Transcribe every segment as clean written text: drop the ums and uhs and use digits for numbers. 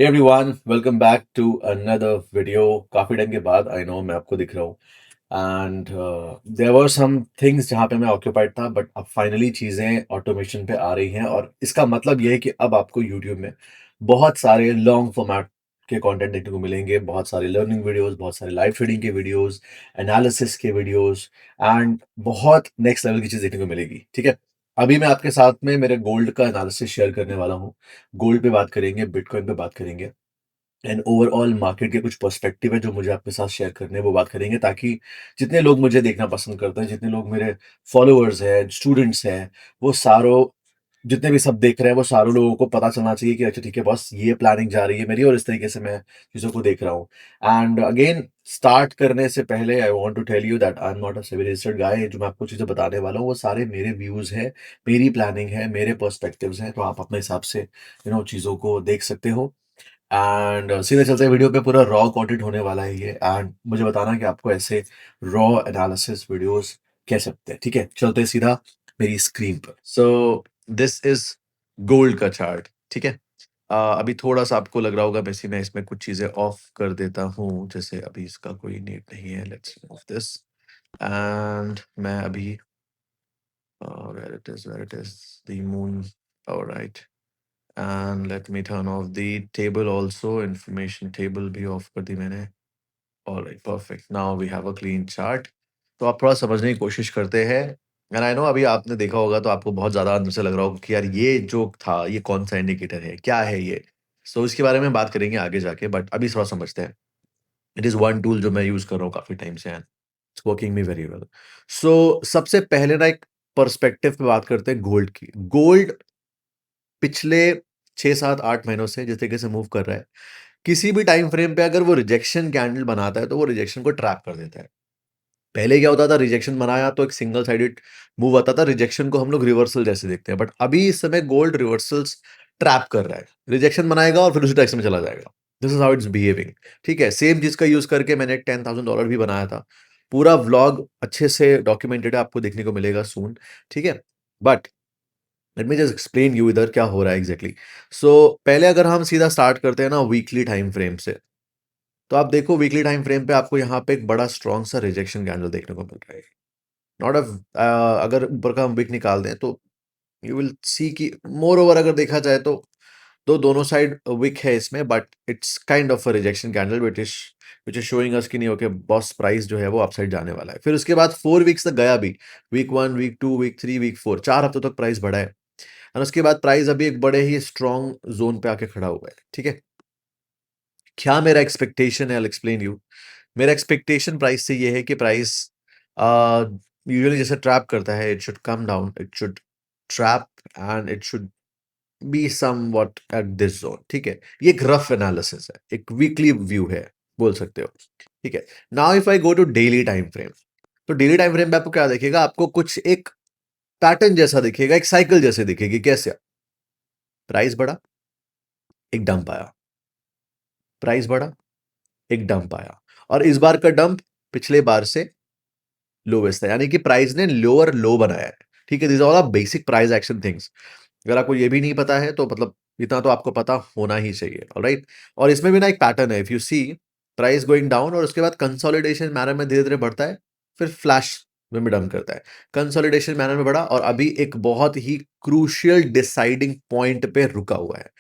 Hey everyone, welcome back to another video. काफी time के बाद आई नो मैं आपको दिख रहा हूँ and there were some things जहाँ पे मैं ऑक्यूपाइड था बट अब फाइनली चीज़ें ऑटोमेशन पे आ रही हैं और इसका मतलब ये है कि अब आपको यूट्यूब में बहुत सारे लॉन्ग फॉर्मेट के कंटेंट देखने को मिलेंगे, बहुत सारे लर्निंग वीडियोस, बहुत सारे लाइव रीडिंग के वीडियोस, एनालिसिस के वीडियोस एंड बहुत नेक्स्ट लेवल की चीज़ देखने को मिलेगी। ठीक है, अभी मैं आपके साथ में मेरे गोल्ड का एनालिसिस शेयर करने वाला हूँ। गोल्ड पे बात करेंगे, बिटकॉइन पे बात करेंगे एंड ओवरऑल मार्केट के कुछ पर्सपेक्टिव है जो मुझे आपके साथ शेयर करने हैं, वो बात करेंगे ताकि जितने लोग मुझे देखना पसंद करते हैं, जितने लोग मेरे फॉलोअर्स हैं, स्टूडेंट्स हैं, वो सारों जितने भी सब देख रहे हैं, वो सारों लोगों को पता चलना चाहिए कि अच्छा ठीक है बॉस, ये प्लानिंग जा रही है मेरी और इस तरीके से मैं चीज़ों को देख रहा हूँ। एंड अगेन स्टार्ट करने से पहले I want to tell you that I am not a SEBI registered guy. जो मैं आपको चीज़ें बताने वाला हूँ, वो सारे मेरे व्यूज़ हैं, मेरी प्लानिंग है, मेरे पर्सपेक्टिव्स हैं, तो आप अपने हिसाब से चीज़ों को देख सकते हो। एंड सीधे चलते हैं वीडियो पे। पूरा रॉ कंटेंट होने वाला है ये एंड मुझे बताना कि आपको ऐसे रॉ एनालिसिस वीडियोस कैसे लगते हैं। ठीक है, चलते हैं सीधा मेरी स्क्रीन पर। सो दिस इज गोल्ड का चार्ट। ठीक है, अभी थोड़ा सा आपको लग रहा होगा वैसे मैं इसमें कुछ चीजें ऑफ कर देता हूँ, जैसे अभी इसका कोई नीड नहीं है। लेट्स मूव दिस एंड मैं अभी where it is the moon. Alright, and let me turn off the table also. Information table भी ऑफ कर दी मैंने। Alright, perfect, now we have a clean chart. तो आप थोड़ा समझने की कोशिश करते हैं। एंड आई नो अभी आपने देखा होगा तो आपको बहुत ज़्यादा अंदर से लग रहा होगा कि यार ये जो था ये कौन सा इंडिकेटर है, क्या है ये। सो इसके बारे में बात करेंगे आगे जाके, बट अभी थोड़ा समझते हैं। इट इज़ वन टूल जो मैं यूज़ कर रहा हूँ काफ़ी टाइम से and it's working me very well. So सबसे पहले ना एक पर्सपेक्टिव पे बात करते हैं गोल्ड की। गोल्ड पिछले 6, 7, 8 महीनों से जिस तरीके से मूव कर रहा है, किसी भी टाइम फ्रेम पे अगर वो रिजेक्शन कैंडल बनाता है, तो वो रिजेक्शन को ट्रैप कर देता है। पहले क्या होता था, रिजेक्शन बनाया तो एक सिंगल साइडेड मूव आता था, रिजेक्शन को हम लोग रिवर्सल जैसे देखते हैं। बट अभी इस समय गोल्ड रिवर्सल्स ट्रैप कर रहा है। रिजेक्शन बनाएगा और फिर उसी डायरेक्शन में चला जाएगा। This is how it's behaving. ठीक है, सेम चीज का यूज करके मैंने एक $10,000 भी बनाया था। पूरा व्लॉग अच्छे से डॉक्यूमेंटेड है, आपको देखने को मिलेगा सून। ठीक है, but let me just explain you इधर क्या हो रहा है एग्जैक्टली। सो पहले अगर हम सीधा स्टार्ट करते हैं ना वीकली टाइम फ्रेम से, तो आप देखो वीकली टाइम फ्रेम पे आपको यहाँ पे एक बड़ा स्ट्रॉन्ग सा रिजेक्शन कैंडल देखने को मिल रहा है। नॉट अगर ऊपर का हम विक निकाल दें तो यू विल सी कि मोर ओवर अगर देखा जाए तो दोनों साइड विक है इसमें, but it's kind of a rejection candle which is showing us कि नहीं, ओके बॉस प्राइस जो है वो अपसाइड जाने वाला है। फिर उसके बाद 4 वीक्स तक गया भी। वीक 1, वीक 2, वीक 3, वीक 4, 4 हफ्तों तक प्राइस बढ़ा है। और उसके बाद प्राइस अभी एक बड़े ही स्ट्रॉन्ग जोन पे आके खड़ा हुआ है। ठीक है, क्या मेरा एक्सपेक्टेशन है, आई एक्सप्लेन यू। मेरा एक्सपेक्टेशन प्राइस से ये है कि प्राइस यूजुअली जैसे ट्रैप करता है, it should come down, it should trap and it should be somewhat at this zone. ठीक है, ये एक रफ एनालिसिस है, एक वीकली व्यू है, बोल सकते हो। ठीक है, now if I go to daily time frame, तो डेली टाइम फ्रेम पे आपको क्या दिखेगा, आपको कुछ एक पैटर्न जैसा दिखेगा, एक साइकिल जैसे दिखेगी। कैसे? प्राइस बढ़ा, एक डंप आया, प्राइस बढ़ा, एक डंप आया, और इस बार का डंप पिछले बार से लोवेस्ट था, यानी कि प्राइस ने लोअर लो बनाया है। ठीक है, this all are basic price action things. अगर आपको ये भी नहीं पता है तो मतलब इतना तो आपको पता होना ही चाहिए। ऑलराइट, और इसमें भी ना एक पैटर्न है। If you see price going down और उसके बाद कंसोलिडेशन मैनर में धीरे धीरे बढ़ता है, फिर फ्लैश में भी डंप करता है। कंसोलिडेशन मैनर में बढ़ा और अभी एक बहुत ही क्रूशियल डिसाइडिंग पॉइंट पे रुका हुआ है।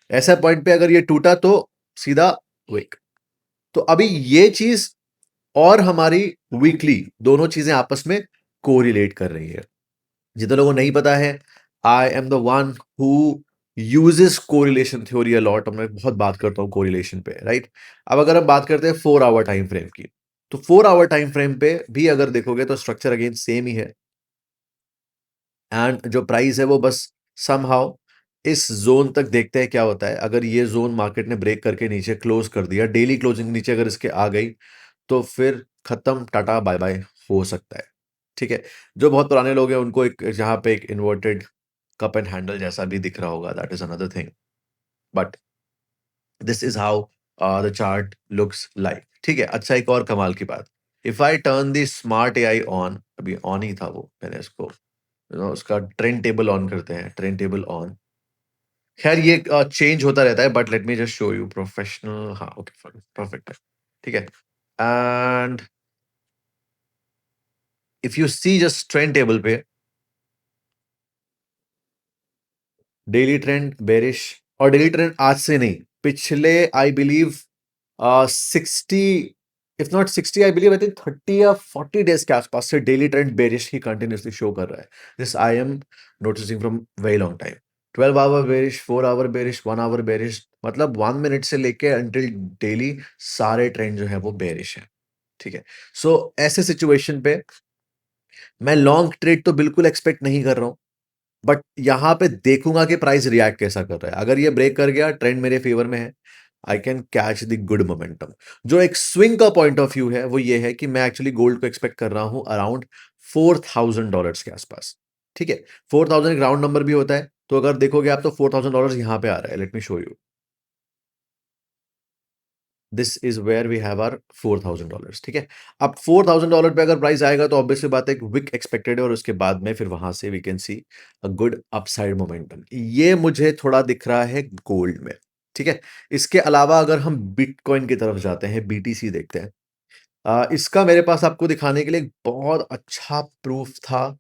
ऐसा पॉइंट पे अगर ये टूटा तो सीधा विक। तो अभी ये चीज और हमारी वीकली दोनों चीजें आपस में कोरिलेट कर रही है। जितने लोगों को नहीं पता है, I am the one who uses correlation theory a lot. मैं बहुत बात करता हूँ कोरिलेशन पे, राइट। अब अगर हम बात करते हैं 4 आवर टाइम फ्रेम की, तो 4 आवर टाइम फ्रेम पे भी अगर देखोगे तो स्ट्रक्चर अगेन सेम ही है। एंड जो प्राइस है वो बस समहाउ इस जोन तक देखते हैं क्या होता है। अगर ये जोन मार्केट ने ब्रेक करके नीचे क्लोज कर दिया, डेली क्लोजिंग नीचे अगर इसके आ गई, तो फिर खत्म, टाटा बाय बाय हो सकता है। ठीक है, जो बहुत पुराने लोग हैं उनको एक जहां पे एक इन्वर्टेड कप एंड हैंडल जैसा भी दिख रहा होगा, that is another thing, but this is how the chart looks like. ठीक है, अच्छा एक और कमाल की बात, if I turn the smart AI on, अभी ऑन ही था वो, मैंने इसको उसका ट्रेंड टेबल ऑन करते हैं, ट्रेंड टेबल ऑन। खैर ये चेंज होता रहता है, but let me just show you professional. हाँ, ओके, परफेक्ट है, ठीक है। And if you see just trend table पे, डेली ट्रेंड बेरिश, और डेली ट्रेंड आज से नहीं, पिछले I believe 60, if not 60, I believe I think 30 या 40 डेज के आसपास से डेली ट्रेंड बेरिश ही कंटिन्यूसली शो कर रहा है। This I am noticing from very long time. 12 our bearish, 4 hour bearish, 1 hour bearish, मतलब 1 मिनट से लेके अंटिल डेली सारे ट्रेंड जो है वो बेरिश है, ठीक है। सो ऐसे सिचुएशन पे मैं लॉन्ग ट्रेड तो बिल्कुल एक्सपेक्ट नहीं कर रहा हूं, बट यहां पे देखूंगा कि प्राइस रिएक्ट कैसा कर रहा है। अगर ये ब्रेक कर गया, ट्रेंड मेरे फेवर में है, I can catch the good momentum. जो एक स्विंग का पॉइंट ऑफ व्यू है वो ये है कि मैं एक्चुअली गोल्ड को एक्सपेक्ट कर रहा हूं अराउंड $4,000 के आसपास, ठीक है। 4,000 एक राउंड नंबर भी होता है, तो अगर देखोगे आप तो $4,000 यहां पे आ रहा है। Let me show you, this is where we have are $4,000, ठीक है। अब $4,000 पे अगर प्राइस आएगा तो ऑब्वियसली बात है, एक विक एक्सपेक्टेड है, और उसके बाद में फिर वहां से we can see a good upside momentum. ये मुझे थोड़ा दिख रहा है गोल्ड में, ठीक है। इसके अलावा अगर हम बिटकॉइन की तरफ जाते हैं, बीटीसी देखते हैं, इसका मेरे पास आपको दिखाने के लिए एक बहुत अच्छा प्रूफ था।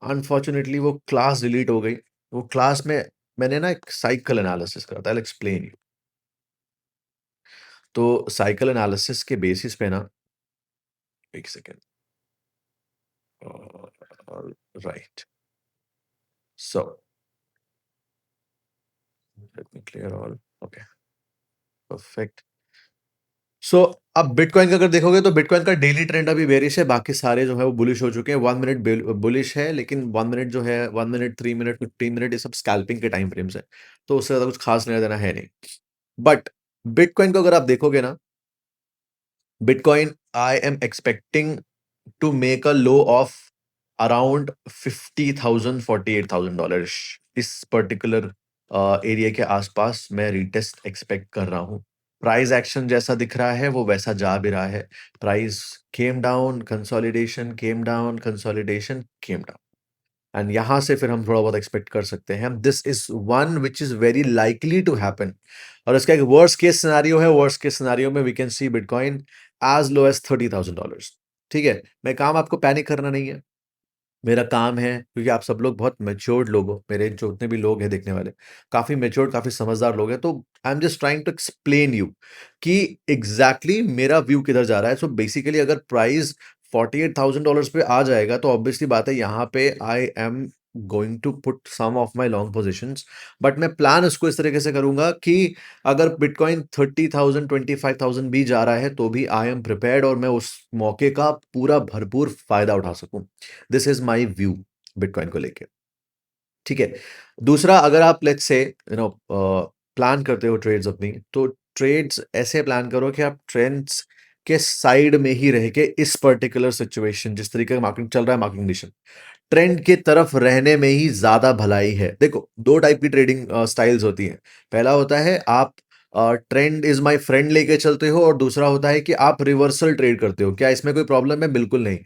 अनफॉर्चुनेटली वो क्लास डिलीट हो गई। वो क्लास में मैंने ना एक साइकिल एनालिसिस करा था, आई एक्सप्लेन यू। तो साइकिल एनालिसिस के बेसिस पे ना, एक second, right, so let me clear all, okay, perfect. So अब बिटकॉइन का अगर देखोगे तो बिटकॉइन का डेली ट्रेंड अभी बेरिश है, बाकी सारे जो है वो बुलिश हो चुके हैं। 1 मिनट बुलिश है, लेकिन 1 मिनट जो है, 1 मिनट, 3 मिनट, 15 मिनट, ये सब स्कैल्पिंग के टाइम फ्रेम्स है, तो उससे ज्यादा कुछ खास लेना देना है नहीं। बट बिटकॉइन को अगर आप देखोगे ना, bitcoin I am expecting to make a low of around 50,000 $48,000। इस पर्टिकुलर एरिया के आसपास मैं रीटेस्ट एक्सपेक्ट कर रहा हूँ। प्राइस एक्शन जैसा दिख रहा है वो वैसा जा भी रहा है। Price came down, consolidation, came down, consolidation, came down, and यहां से फिर हम थोड़ा बहुत एक्सपेक्ट कर सकते हैं। This is one which is very likely to happen. और इसका एक वर्स्ट केस सिनारियो है। वर्स्ट केस सिनारियो में we can see Bitcoin as low as $30,000, ठीक है। मैं काम आपको पैनिक करना नहीं है, मेरा काम है, क्योंकि आप सब लोग बहुत मैच्योर्ड लोग हो, मेरे जो उतने भी लोग हैं देखने वाले, काफी मैच्योर्ड, काफी समझदार लोग हैं, तो I am just trying to explain you कि एग्जैक्टली exactly मेरा व्यू किधर जा रहा है। सो बेसिकली अगर प्राइस $48,000 पे आ जाएगा तो ऑब्वियसली बात है, यहाँ पे I am going to put some of my long positions. But मैं प्लान उसको इस तरीके से करूंगा कि अगर बिटकॉइन 30,000, 25,000 भी जा रहा है तो भी आई एम प्रिपेयर्ड, और मैं उस मौके का पूरा भरपूर फायदा उठा सकूं। This is my view bitcoin को लेके, ठीक है। दूसरा, अगर आप लेट्स से प्लान करते हो ट्रेड्स अपनी, तो ट्रेड्स ऐसे प्लान करो कि आप ट्रेंड्स के साइड में ही रह के इस पर्टिकुलर सिचुएशन, जिस तरीके का मार्केट चल रहा है, मार्केट कंडीशन, ट्रेंड की तरफ रहने में ही ज्यादा भलाई है। देखो, दो टाइप की ट्रेडिंग स्टाइल्स होती हैं। पहला होता है आप ट्रेंड इज माय फ्रेंड लेके चलते हो, और दूसरा होता है कि आप रिवर्सल ट्रेड करते हो। क्या इसमें कोई प्रॉब्लम है? बिल्कुल नहीं।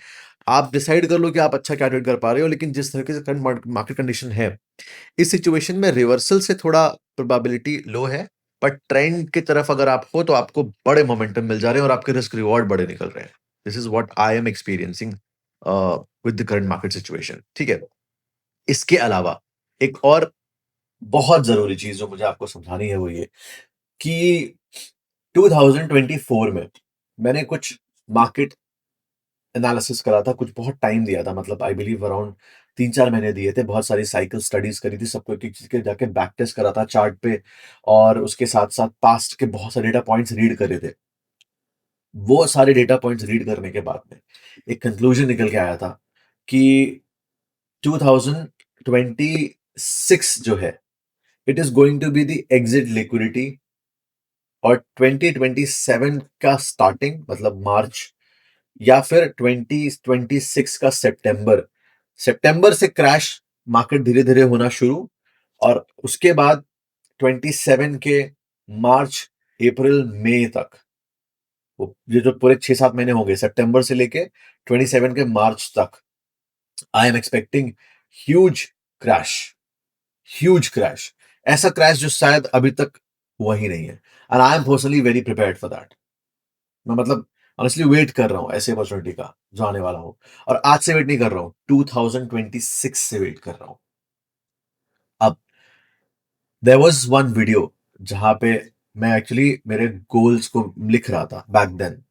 आप डिसाइड कर लो कि आप अच्छा क्या ट्रेड कर पा रहे हो, लेकिन जिस तरीके से करंट मार्केट कंडीशन है, इस सिचुएशन में रिवर्सल से थोड़ा प्रोबेबिलिटी लो है। बट ट्रेंड की तरफ अगर आप हो तो आपको बड़े मोमेंटम मिल जा रहे हैं और आपके रिस्क रिवॉर्ड बड़े निकल रहे हैं। This is what I am experiencing with the current market situation, ठीक है। इसके अलावा एक और बहुत जरूरी चीज जो मुझे आपको समझानी है वो ये कि 2024 में मैंने कुछ मार्केट एनालिसिस करा था, कुछ बहुत टाइम दिया था, मतलब आई बिलीव अराउंड 3-4 महीने दिए थे। बहुत सारी साइकिल स्टडीज करी थी, सबको एक एक चीज के जाके बैक टेस्ट करा था चार्ट पे, और उसके साथ साथ पास्ट के बहुत सारे डेटा पॉइंट्स रीड करे थे। वो सारे डेटा पॉइंट्स रीड करने के बाद में एक कंक्लूजन निकल के आया था कि 2026 जो है, it is going to be the exit liquidity, और 2027 का स्टार्टिंग मतलब मार्च, या फिर 2026 का सितंबर, सितंबर से क्रैश मार्केट धीरे धीरे होना शुरू, और उसके बाद 27 के मार्च, अप्रैल, मई तक, वो ये जो पूरे 6-7 महीने होंगे, सितंबर से लेके 27 के मार्च तक, I am expecting huge crash, huge crash. ऐसा क्रैश जो शायद अभी तक हुआ ही नहीं है, and I am personally very prepared for that. मैं मतलब ऑनेस्टली वेट कर रहा हूँ ऐसे अपॉर्चुनिटी का जो आने वाला हो, और आज से वेट नहीं कर रहा हूँ, 2026 से वेट कर रहा हूँ। अब देयर वाज वन वीडियो जहाँ पे मैं एक्चुअली मेरे गोल्स को लिख रहा था बैक देन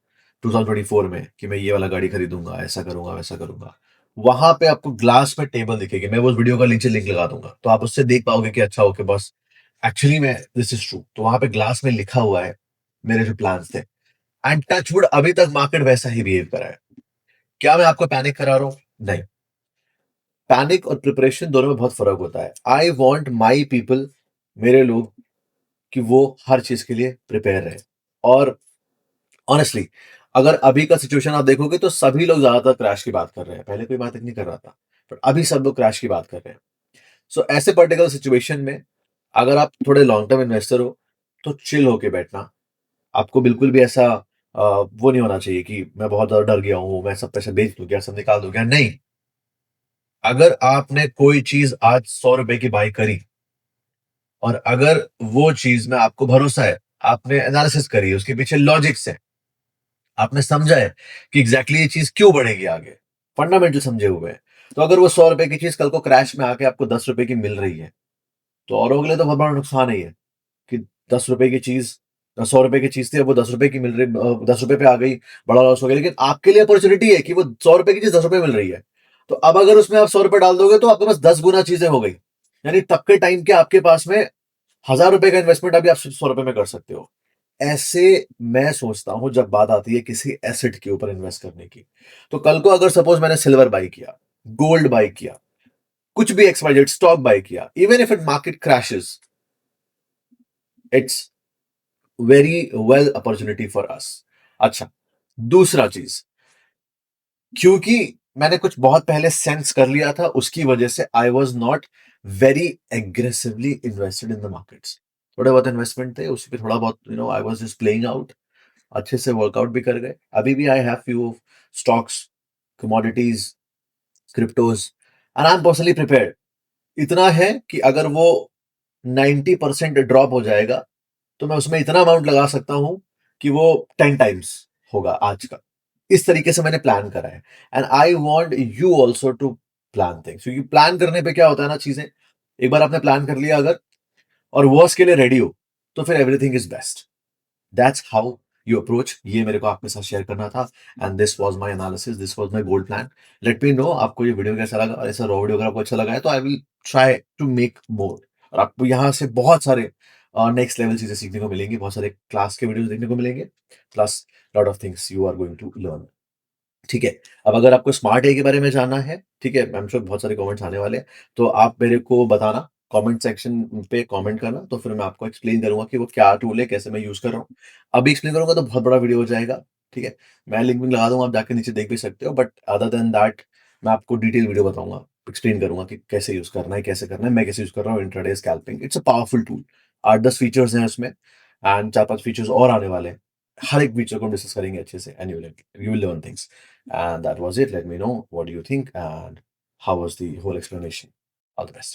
2024 में, कि मैं ये वाला गाड़ी खरीदूंगा, ऐसा करूंगा, वैसा करूंगा। वहां पे आपको ग्लास में टेबल दिखेगी, मैं वो उस वीडियो का नीचे लिंक लगा दूंगा, तो आप उससे देख पाओगे कि अच्छा ओके बस, एक्चुअली में दिस इज ट्रू। तो वहां पे ग्लास में लिखा हुआ है मेरे जो प्लान्स थे, एंड टचवुड अभी तक मार्केट वैसा ही बिहेव करा है। क्या मैं आपको पैनिक करा रहा हूँ? नहीं। पैनिक और प्रिपरेशन दोनों में बहुत फर्क होता है। आई वॉन्ट माई पीपल, मेरे लोग, कि वो हर चीज के लिए प्रिपेयर रहे। और ऑनेस्टली अगर अभी का सिचुएशन आप देखोगे तो सभी लोग ज्यादातर क्रैश की बात कर रहे हैं, पहले कोई बात नहीं कर रहा था, बट अभी सब लोग क्रैश की बात कर रहे हैं। सो ऐसे पर्टिकुलर सिचुएशन में अगर आप थोड़े लॉन्ग टर्म इन्वेस्टर हो तो चिल होके बैठना। आपको बिल्कुल भी ऐसा वो नहीं होना चाहिए कि मैं बहुत ज्यादा डर गया हूं, मैं सब पैसे बेच दूं क्या, सब निकाल दूं क्या, नहीं। अगर आपने कोई चीज आज 100 रुपए की बाई करी, और अगर वो चीज में आपको भरोसा है, आपने एनालिसिस करी है, उसके पीछे लॉजिक्स है, आपने समझा है कि एग्जैक्टली ये चीज क्यों बढ़ेगी आगे, फंडामेंटल समझे हुए हैं, तो अगर वो 100 रुपए की चीज कल को क्रैश में आके आपको 10 रुपए की मिल रही है, तो औरों के लिए तो बहुत बड़ा नुकसान ही है कि 10 रुपए की चीज, 100 रुपए की चीज थी, अब वो 10 रुपए की मिल रही, 10 रुपए पे आ गई, बड़ा लॉस हो गया। लेकिन आपके लिए अपॉर्चुनिटी है कि वो 100 रुपए की चीज 10 रुपए मिल रही है, तो अब अगर उसमें आप 100 रुपए डाल दोगे तो आपके पास 10 गुना चीजें हो गई। यानी तब के टाइम के आपके पास में 1000 रुपए का इन्वेस्टमेंट अभी आप 100 रुपए में कर सकते हो। ऐसे मैं सोचता हूं जब बात आती है किसी एसेट के ऊपर इन्वेस्ट करने की। तो कल को अगर सपोज मैंने सिल्वर बाई किया, गोल्ड बाई किया, कुछ भी एक्सवाइजेड स्टॉक बाई किया, even if it market crashes, it's very well opportunity for us. अच्छा, दूसरा चीज, क्योंकि मैंने कुछ बहुत पहले सेंस कर लिया था, उसकी वजह से I was not very aggressively invested in the markets. थोड़े बहुत इन्वेस्टमेंट थे, उसी पे थोड़ा बहुत I was just playing out, अच्छे से वर्कआउट भी कर गए। अभी भी I have few stocks, commodities, cryptos, and I am personally prepared. इतना है कि अगर वो 90% ड्रॉप हो जाएगा तो मैं उसमें इतना अमाउंट लगा सकता हूं कि वो 10 टाइम्स होगा आज का। इस तरीके से मैंने प्लान करा है, and I want you also to plan things, क्योंकि प्लान करने पे क्या होता है ना, चीजें एक बार आपने प्लान कर लिया अगर, और वर्स्ट के लिए रेडी हो, तो फिर everything is best. That's how you approach. ये मेरे को आपके साथ शेयर करना था, and this was my analysis, this was my gold plan. Let me know आपको ये वीडियो कैसा लगा, और ऐसा रॉ वीडियो अगर आपको अच्छा लगा है तो I will try to make more. और आपको यहाँ से बहुत सारे नेक्स्ट लेवल चीजें सीखने को मिलेंगी, बहुत सारे क्लास के वीडियोस देखने को मिलेंगे, plus lot of things you are going to learn. ठीक है। अब अगर आपको स्मार्ट ए के बारे में जानना है, ठीक है, आई एम श्योर बहुत सारे कमेंट्स आने वाले हैं, तो आप मेरे को बताना, कमेंट सेक्शन पे कमेंट करना, तो फिर मैं आपको एक्सप्लेन करूंगा कि वो क्या टूल है, कैसे मैं यूज कर रहा हूँ। अभी एक्सप्लेन करूंगा तो बहुत बड़ा वीडियो हो जाएगा। ठीक है, मैं लिंक भी लगा दूंगा, आप जाके नीचे देख भी सकते हो, बट अदर देन दैट मैं आपको डिटेल वीडियो बताऊंगा, एक्सप्लेन करूंगा कि कैसे यूज करना है, कैसे करना है, मैं कैसे यूज कर रहा हूँ intraday scalping. It's a powerful tool. 8-10 features हैं उसमें, एंड 4-5 फीचर्स और आने वाले हैं। हर एक फीचर को हम डिस्कस करेंगे अच्छे से, and you will learn things. And that was it. Let me know what do you think and how was the whole explanation. All the best.